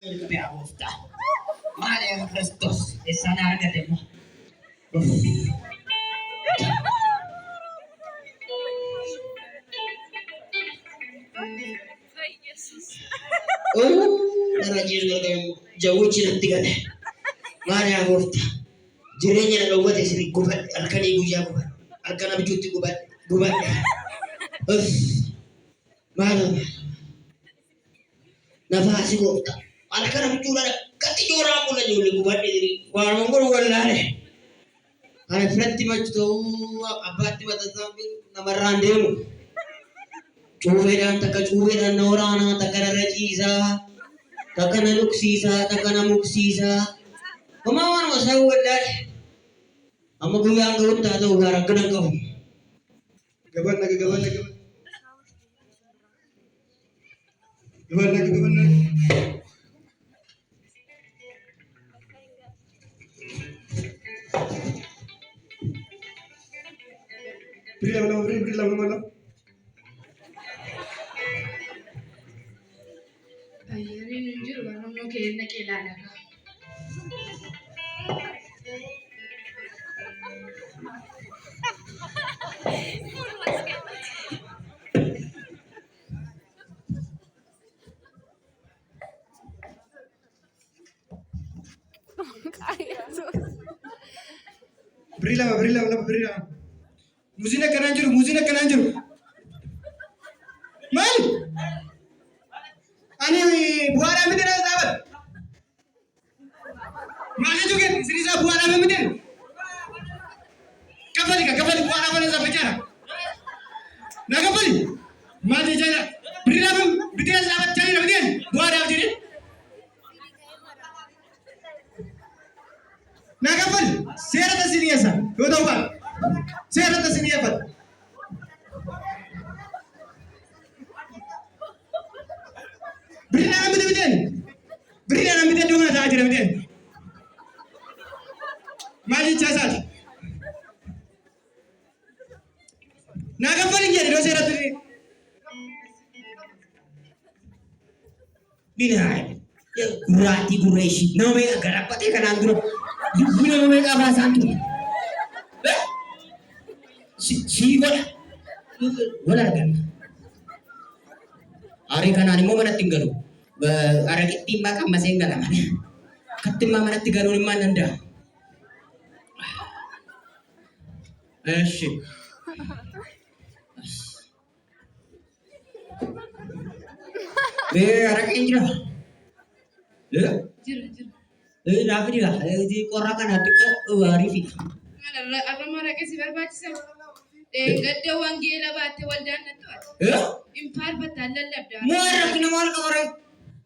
Me gusta. Maria Christus e sanare demo. Oh, rajin kan jauh cinta kan. Maria Christus. Jirenya na lawat sini gubat alkani guja gubat. Alkana bijuti gubat gubat. Malam. Nafasi gofta. Alkana bijula kati jora mula juli gubat diri. Wa mongol wallare. Ana fratti macto abatti matasambi namarandemu. Cubedan taka cubedan naurana taka rajisa. Taka naluksisa taka namuksisa. Kemawan masa wallare. Amma guyang gawin tato garang ganang kau. Gaban lagi. Beri lama. Ayyarin injiru warra keenya keelaadha. Beri lama. Muzina kanan jiru. Mal. Ani buara miti na sahabat. Mana juga Sirisa buara miti. Kapali buara mana sa bicara. Na kapali. Mati jana. Beri lama bicara sahabat cari na bitin. Buara miti. Na kapali. Sera ta siniasa. Yo tahu kan? Sera ta siniasa. Beri nama bitin dong ada aja bitin. Maju casat. Naga paling jadi dosa ratu ini. Binai. Ya gurati. Nama agar apa teh kan andro. Guna nama bahasa andro. Si wala kan. Ari kanani mo mana tinggalu. Ara timba kan masih enggak mana. Ketimba mana tinggalu di mana anda? Shit. Ara kinjra. Jiru. Rafi juga. Di korakan hati ko Arifi. Apa mereka sih berbahasa? Gadda wangeela baate waldaan nattu impaar battaallan labdaa. Muara kina maal kamare.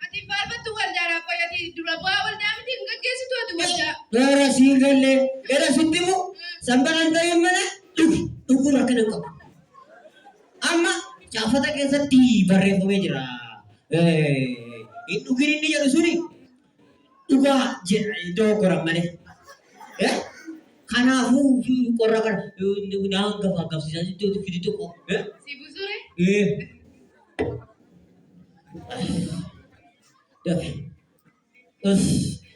Ati impaar battu waldaadhaa qoyati dura bu'aa waldaa miti hin gaggeessitu ati waldaa. Gara siingalle gara sittimu sambaran ta'e mana dhugura kana qabu. Amma caafata keessatti barreeffamee jira. Hin dhugin inni jedhu suni dhugaa jedha iddoo goran malee. Kanaafuu qorra kana naan gabsiisaa iddoo fidi tokko. Si busure? Dafi.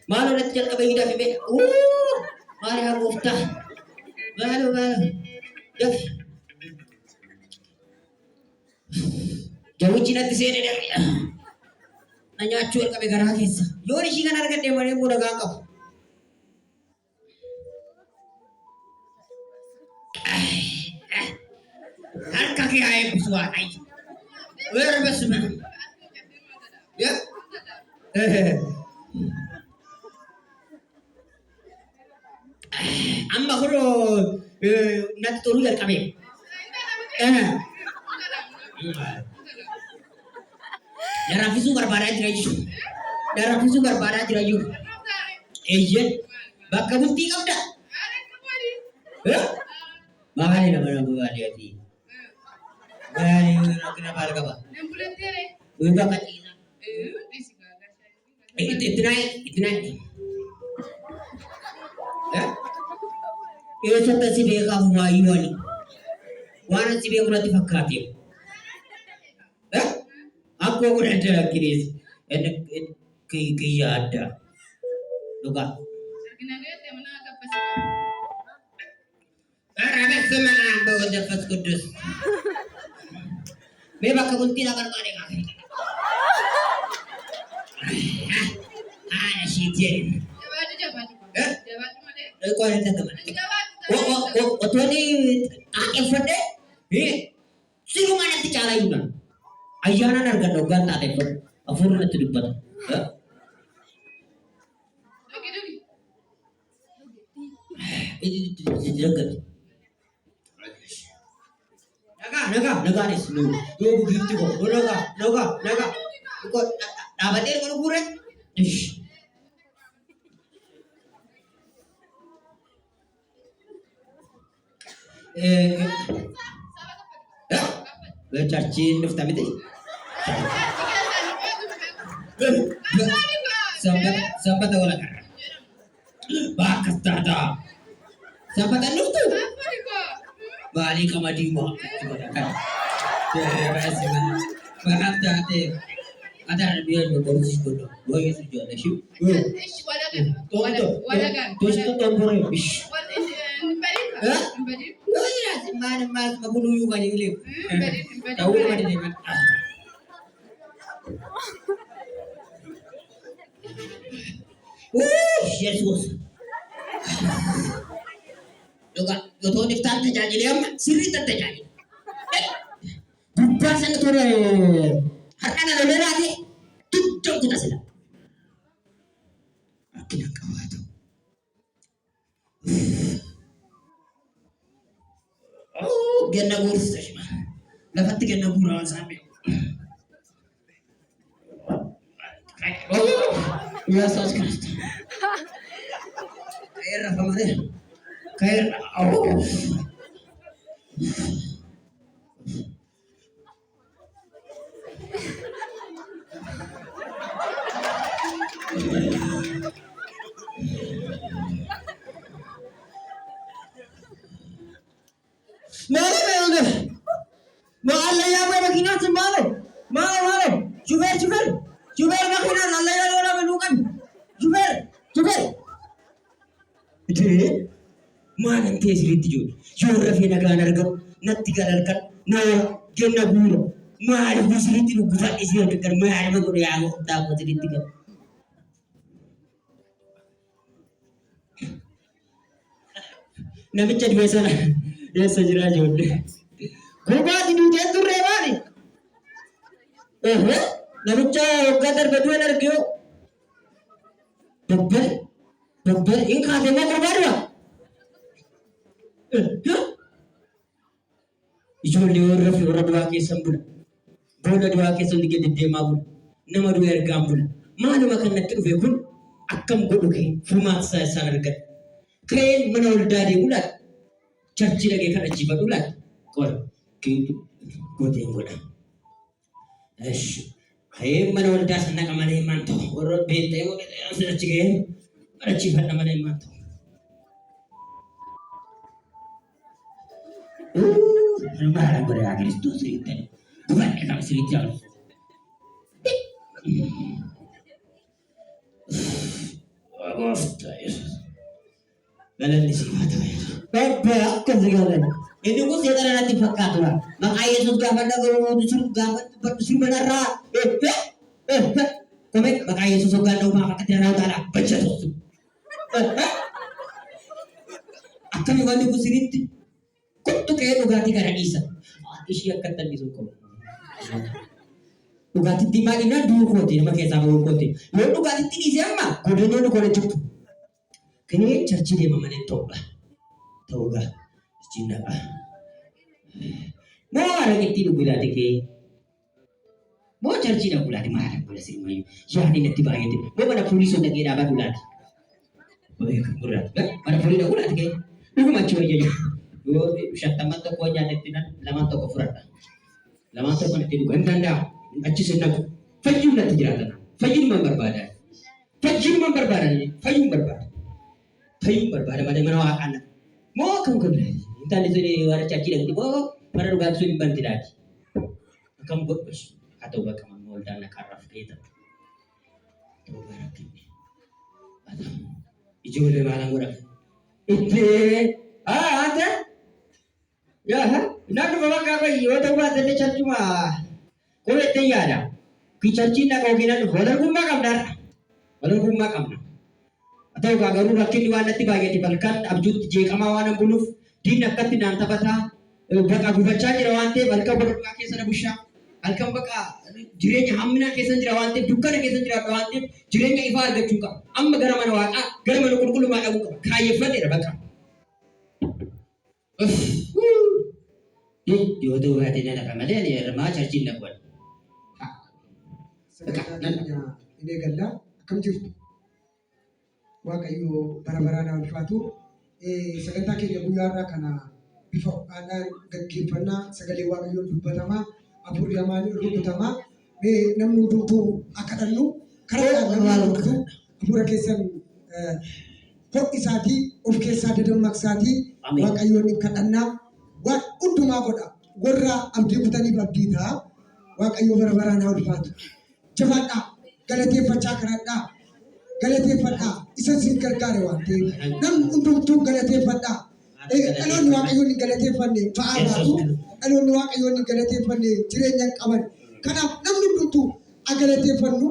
Maal irratti jalqabee hidhaa fi bee. Maal yaa gooftaa. Maal. Dafi. Jawwichi natti seenee darbe. Na nyaachuu jalqabe garaa keessa. Yoon ishii kan argadhee malee immoo nagaa qabu. Harka kee haa eebbisu Waaqayyo. Weerra basuma. Amma kunoo natti toluu jalqabee. Daraafisuu barbaadaa jira jechuudha. Eeyyee bakka bultii qabda. Maali nama baadiyyaati. Maali rakkina maal qaba? Nambulanteere. Bakka ciisa. Itti naayi. Eessatti si beekaaf maayyuu wali. Waan si beeku natti fakkaate. Akkoo godhadde rakkinees kiyya adda. Dhugaa. Argina gaatte mana gabbasa. Bersama bawa nafas kudus. Memang kebuntin akan kau Ah, shit. Jawaatu. Eh? Jawaatu malee. Kau ada teman. Jawaatu. Waktu ini effort deh. Sino mana ti cara yun? Ayana narga dogan tak effort. Afur na tudupat. Dogi. Ini jaga. Naga nih selu. Yo begitu kok. Naga. Kok dapatin kalau kure? Ish. Cacing daftar itu. Sampai tahu lah. Bakas tata. Sampai tahu tu. Balik ke Madinah. Maaf tadi. Ada dia baru sih bodoh. Boy itu jual sih. Terus tu tempore. Oh iya, mana mas mabunuh juga jadi. Tahu mana dia? Yesus. Juga, itu niftar terjadi dia, siri terjadi. Bukan turun. Harga ada berarti. Tujuh kita sila. Akhirnya kau itu. Oh, ganda gurus sih mah. Dapat ganda gurus sampai. Oh, Yesus Kristus. Kayak apa mana? Kayak oh. Allah ya apa makina sembalo. Malo. Juber makina Allah ya orang menukan. Juber. Itu mana kesi itu? Geografi negara nargap nanti kalalkan nawa genna buro. Mana kesi itu bukan isi yang dekat mana bagus yang tahu kesi itu kan. Nabi cari biasa lah. Ya saja jodoh. Kubat itu dia tu rewari. Nabi cari kadar berdua nargio. Dokter, ini kadangnya terbaru. Ijo liur rafi orang dua kisah bulan. Bola dua kisah dikit di mabul. Nama dua gambul. Mana makan nak kebekun? Akam goduke. Fumat saya sangat. Kain menol dari ulat. Caci lagi kan jibat ulat. Kor, gitu. Godeng goda. Kain menol das nak mana manto. Orang bete mo kita sudah ciken. Ada jibat nama mana manto. Barang berakhir itu cerita. Bukan kita cerita. Agosto. Galan di sini tu. Bapak kesegalan. Ini pun saya tak nanti fakat lah. Makanya sudah pada kalau disuruh gaman disuruh menara. Kami makanya susu gandum maka ketika utara baca susu. Akan yang gandum kusiriti. Kutu kayak ugati karena isa. Isya kata di suku. Ugati timah ina dua kote, nama kayak sama dua kote. Lalu ugati tini siapa? Kodenya lu kode cukup. Kini cerci dia mama netok lah. Tahu gak? Cina ah. Mau orang itu bila tiki. Mau cerci dah pula di mana pula sih mayu. Jadi nanti bahaya tu. Mau mana polis untuk kita apa pula? Oh ya berat. Mana polis dah pula tiki. Lu macam aja je. Yo usah tamat tu kau jangan tinan. Lama tu kau furat. Lama tu kau nanti du gantanda. Aci senang. Fajim nanti jeratan. Fajim memberbadan. Fajim berbadan pada mana anak. Mau kamu kembali. Entah itu di luar caci lagi. Mau pada ruang sulit banti lagi. Kamu buat bos. Atau bagaimana mau dana karaf kita. ta'uu barakkinni. Ijoollee maalan godhan? Ante namni bakka kai yoo ta'u baatanii charchuma koleettee yaada. Kicharchiin dhaqa ogeeyyiin walirgummaa qabnaadha. Walirgummaa qabna. Haa ta'u garuu rakkinni waan natti baay'ate balkan abjuutti jeeqamaa waan buluuf diinni akkatti naan taphataa baqa gubachaa jira waan ta'eef halkan godhadhaa keessa na bushaa. Halkan baqa jireenya hamminaa keessa jira waan ta'eef dukkana keessa jira waan ta'eef jireenya ifaa argachuu qaba. Amma gara mana waaqaa gara mana qulqullummaa dhaquu qaba. Kaayyeffateera baqa. Yoo ta'u baatee na dhaqa malee ani irmaa charchiin dhaqwan. Ini galla akkam jirtu Waaqayyo bara baraan ulfaatu sagantaa keenya guyyaarraa kana bifa ho'aadhaan gaggeeffannaa sagalee Waaqayyoon dubbatamaa hafuurri hamaan rukutamaa namni hundumtuu akka dhannu karaa namni hafuura keessan ho'isaatii of keessaa dadammaqsaatii Waaqayyoon kadhannaa waan hundumaa godha warra abdii kutaniif abdii ta'a Waaqayyo bara baraan ulfaatu. Jabaadhaa galateeffachaa kadhadhaa galateeffadhaa isa sin gargaare waan ta'eef namni hundumtuu galateeffadhaa dhaloonni Waaqayyoon hin galateeffanne fa'aa baatu dhaloonni Waaqayyoon hin galateeffanne jireenya hin qaban kanaaf namni hundumtuu galateeffannu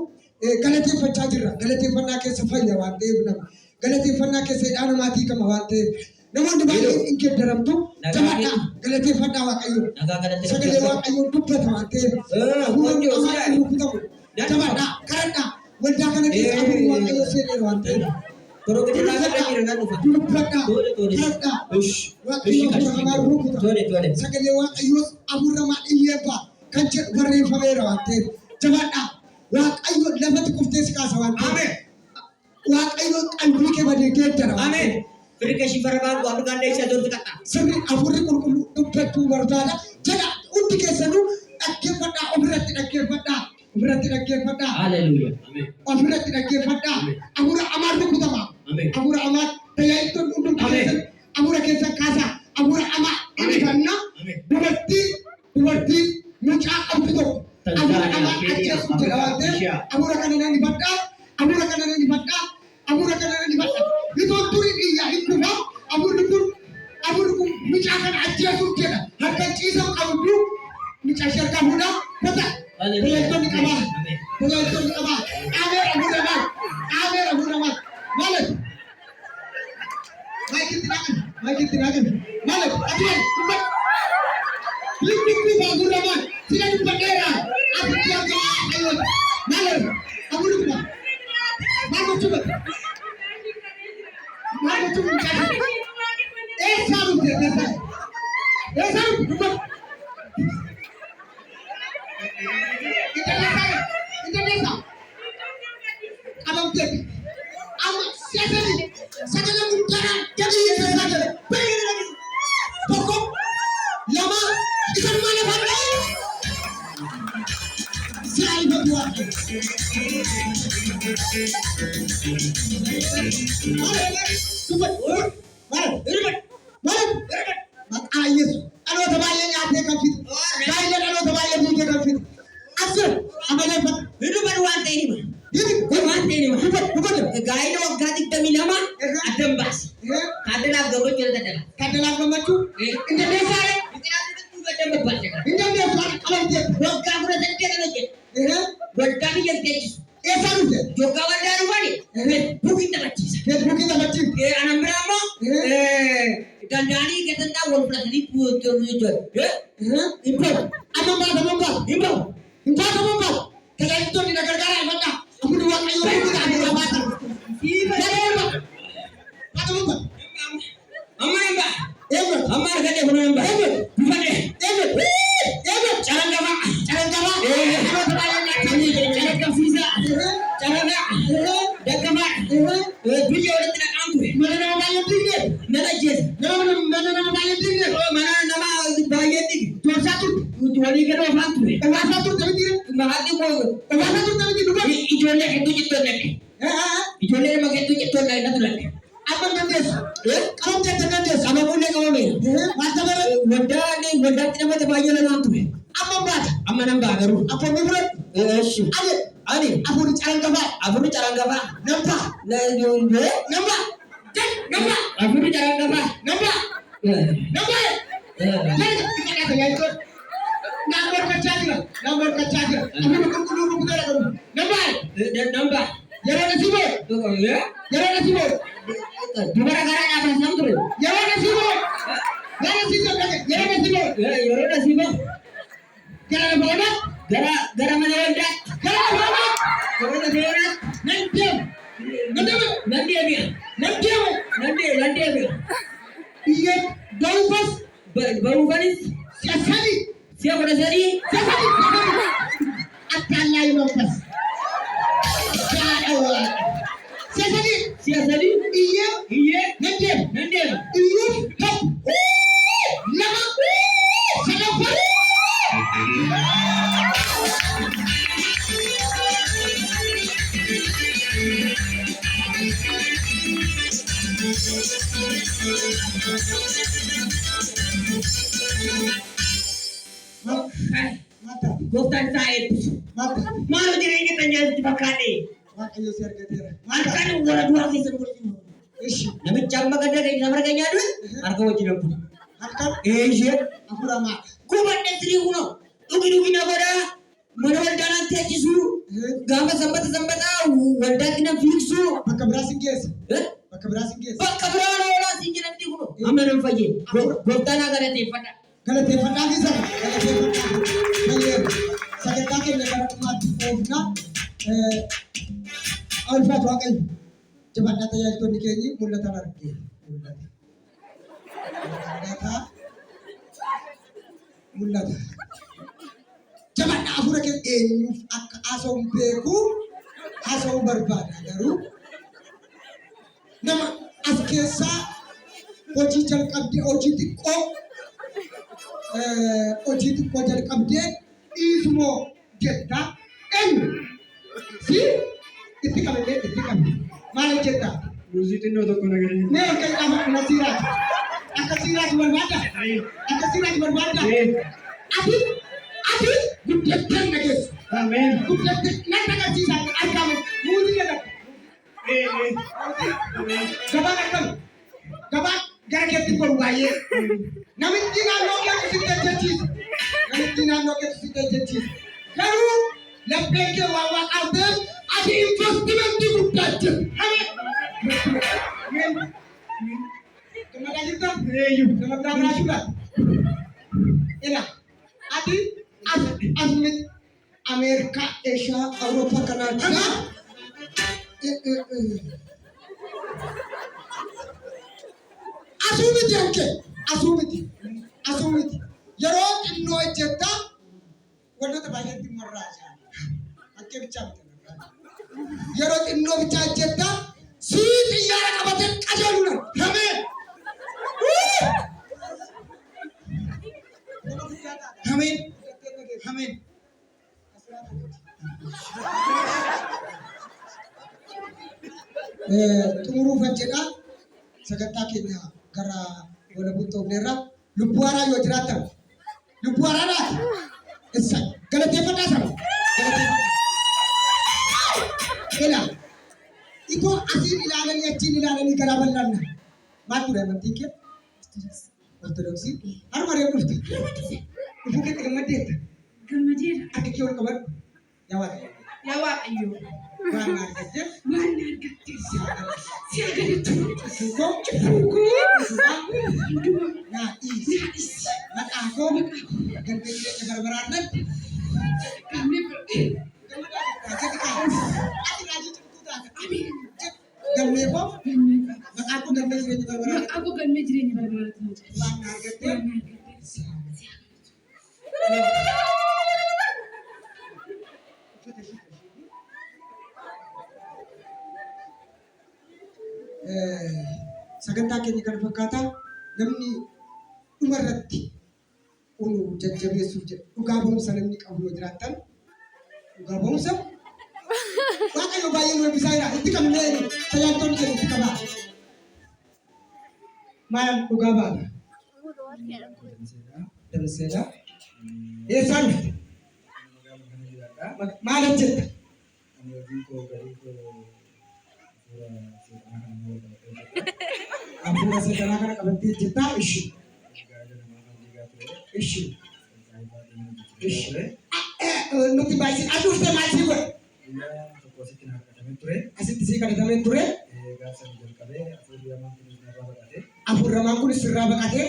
galateeffachaa jirra galateeffannaa keessa fayya waan ta'eef nama galateeffannaa keessa hidhaa namaatii qaba waan ta'eef namoonni baay'een hin geeddaramtu jabaadhaa galateeffadhaa Waaqayyoon sagalee Waaqayyoon dubbata waan ta'eef hafuurri hamaan rukutamu. Jabaadhaa kadhadhaa waldaa kana keessa hafuurri Waaqayyoo seeneera waan ta'eef dubbadhaa kadhadhaa Waaqayyoo hafuura hamaan rukuta sagalee Waaqayyoos hafuura hamaan iyyeeffaa kan jedhu barreeffameera waan ta'eef jabaadhaa Waaqayyo lafatti kuftee si kaasa waan ta'eef Waaqayyo qalbii kee badee geeddara waan ta'eef Firika shifara baatu Afrikaan dheessaa doonti qaxxaa. sirri hafuurri qulqulluu dubbachuu barbaada jedha hundi keessanuu dhaggeeffadhaa ofirratti dhaggeeffadhaa. Ofirratti dhaggeeffadhaa. Haleluuyaa. Ofirratti dhaggeeffadhaa. Hafuura hamaan rukutamaa. Hafuura hamaan tajaajiltoon hundumtuu keessan hafuura keessan kaasaa. Hafuura hamaa dhibannaa dubartii mucaa qabdu tokko. Hafuura hamaa ajjeessu jedha waan ta'eef hafuura kana nan dhibadhaa. Hafuura kana nan dhibadhaa. Hafuura kana nan dhibadhaa. Bitoon turii biyyaa hin kufa. Hafuurri kun mucaa kana ajjeessuuf jedha. Harka ciisaa qabdu mucaa sharkaa fuudhaa. Bata. Tajaajiltoonni qabaa. Tajaajiltoonni qabaa. Ameera hafuuramaan. Ameera hafuuramaan. Maaliif? Maayikitti naqan. Maayikitti naqan. Maaliif? Atiwaan dubbadhu. Liqliqii hafuuramaan. Sila dubbadheera. Asitti argamaa Waaqayyoon. Maaliif? Hafuuruma. Maal gochuu bakka? Maal gochuu bakka? Eessaa dhufte? Eessaa dhufte? Dubbadhu. Indonesia. Abang Tek. Ama siapa ni? Segala mudara jadi yang saja. Pergi lagi. Pokok lama ikan mana pandai? Saya berdua. Cepat. Mana? Cepat. Mana? Mak ayes. Alo tabayang apa yang kafir? Bayar alo tabayang yang kafir. Asal amalnya Itu baru wantai ini mah. ini Wantai ini mah. bukan Gaya dong ganti demi nama. Adem bas. Kadang aku gabut cerita dah. kadalah memacu Indonesia Itu nanti tu juga adem bas ya. Indonesia alam dia Boga aku dah tadi kan lagi. Boga ni yang kecil. salut dia Joka wadah rumah ni. Bukin tak kecil. Facebook kita baca Anak berapa? Dandani kita tahu orang pelas ribu tu itu. impor impor kalau itu di negara-negara mana aku dua kayu kita ada jabatan ada apa Amar mbak. Ever Amar kata benar mbak. Bukan deh. Cara apa? Kalau terbayang nak kami cara ke visa. Cara nak. Dan kamar. Beliau orang tidak anggur. mana nama bayar tinggi Nada jes. mana nama bayar tinggi Oh mana nama bayar ni? dua satu Tuan ikan apa tu? tapi tidak Mahati mo. dua satu tapi tidak Ijolnya itu jitolnya. Ijolnya makai itu jitolnya itu lagi. apa nandes kamu jangan nandes Sama boleh kau ni. mata mana Wada tidak boleh bayar lah tu. apa baca Amma nambah baru. apa mibrat Syuk. ada Ani Afuri caranggafa. afuri caranggafa. Nampa. Namba. Namba. Namba. Afuri caranggafa. Namba. Namba. Jadi kita kata ya itu. Nomor kacanya. Aku kudu budaya kamu. Namba. Dan namba. Jangan nasibo. Ya. Jangan nasibo. Gara-gara apa sampai? Jangan nasibo. Jangan nasibo. Jangan nasibo. Ya, yoro nasi bang. Jangan apa? Gara mana wanda? Jangan apa? Gara nasi wanda. Nanti. Nanti dia. Nanti dia. Iya, bau bos. Baru panis. Siasadi. Siapa dah jadi? Siasadi. Akan lain bos. Ya Allah. Siasadi. Siapa jadi? Iya. Iya. Nanti. Nanti. Iya. Hop. Lama. Kenapa? Mata. Goftan Said. Mata. Malu jadi kita nyari tiba kali. Maka yo siar katera. Markan dua kali sembur. Ishi. Nabi camba kada dari samar kanya ada. Marka wajib pun. Akan Iya. aku ramah. Kubat dari uno. Dugi na bada. Manawal jalan tiaji su. Gama sambat wanda kina fixu. Maka berasing guys. Eh? Maka berasing guys. Bakka berana wala sinjin nanti kuno. Amna faje. Goftan agak ada pada. Kalau tepat lagi sah. Kalau tepat lagi. Bayar. Saya pakai negara umat ofna. Alfa tu akan. Cepat data yang itu dikenyi mula tanar. Mula. Cepat nak aku rakyat asom beku asom berbada garu. Nama askesa oji jalkam di oji tiko oji tiko jalkam di ismo jetta si itu kami mana jetta Lusitin no toko nagari. ne kan kamu nasirat akasirat berbada adi gudetkan nages Amen. gudetkan nanti kasih saya agam mudi ada Gabak gara-gara tipor baye. Namit tinanong yang kita jadi. Karu lepeke wawa album ada investment di budget. Hame. Kemudian kita, kemudian juga. Ina, adi azmit Amerika, Asia, Eropa, Kanada. Asumiti. Yeroo xinnoo ejjetta wantoota baay'eetti marraa jira. Akka bichaa bitan. Yeroo xinnoo bichaa ejjetta sii xiyyaara qabatee qajeeludha. Hamee. Hameen. Xumuruufan jedha sagantaa keenya gara wala buntoofneerra lubbuu haaraa yoo jiraatan lubbuu haaraadhaati isa galateeffadhaa sana ila itoo asiin ilaalanii achiin ilaalanii garaa bal'aanna maal ture amantiin kee ortodoksii harma reefu dhufte dhufuu keetti gammaddeetta Gammadeera. akka kee ol qabadhu yaa waaqayyo Yaa Waaqayyo. waan na argatte Waan na argattees. Si agaratu. Fugoo Fugoo. Hunduma naa dhiisi maqaa koo galmee jireenya barbaraarratti Kanneen bira. galmee koo maqaa koo galmee jireenya barbaraarratti Maqaa koo galmee jireenya barbaadaa waan na argatte Waan na argattees. sagantaa keenya kana fakkaataa namni dhumarratti unu jajjabeessuuf jedhu dhugaa ba'umsa namni qabu yoo jiraattan dhugaa ba'umsa waaqayyo baay'ee nu eebbisaa jira itti qabnee tajaajiltoonni keenya itti qabaa maal dhugaa baata damseedha eessaa dhufte maal hojjetta Hafuura seetanaa kana qabattee jirtaa ishii. Ishii. Ishii. Nuti baay'isii aduuftee maal sii godhe? Asitti sii kadhatamee ture. Hafuurri kun sirraa baqatee.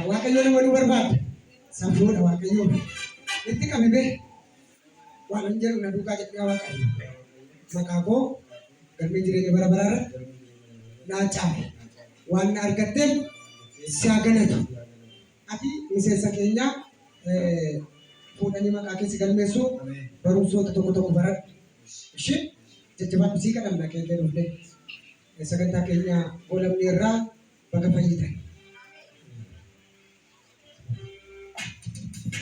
Waaqayyo nama nu barbaada. Safuudha Waaqayyo. Itti qabime waan hin jedhu na duukaa jedhaa Waaqayyo. Maqaa koo galmee jireenya bara baraarra naa caafe. Waan na argatteef si haa galatu. Ati miseensa keenya fuudhanii maqaa keessi galmeessu barumsoota tokko tokko baradhu. Ishee jajjabaadhu sii kadhanna keenya dhufne. Sagantaa keenya goolabni irraa baga fayyitan.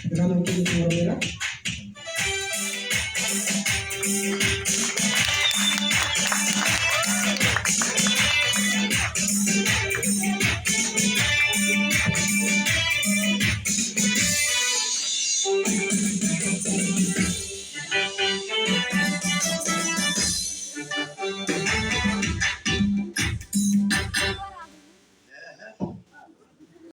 Drama itu di Surabaya.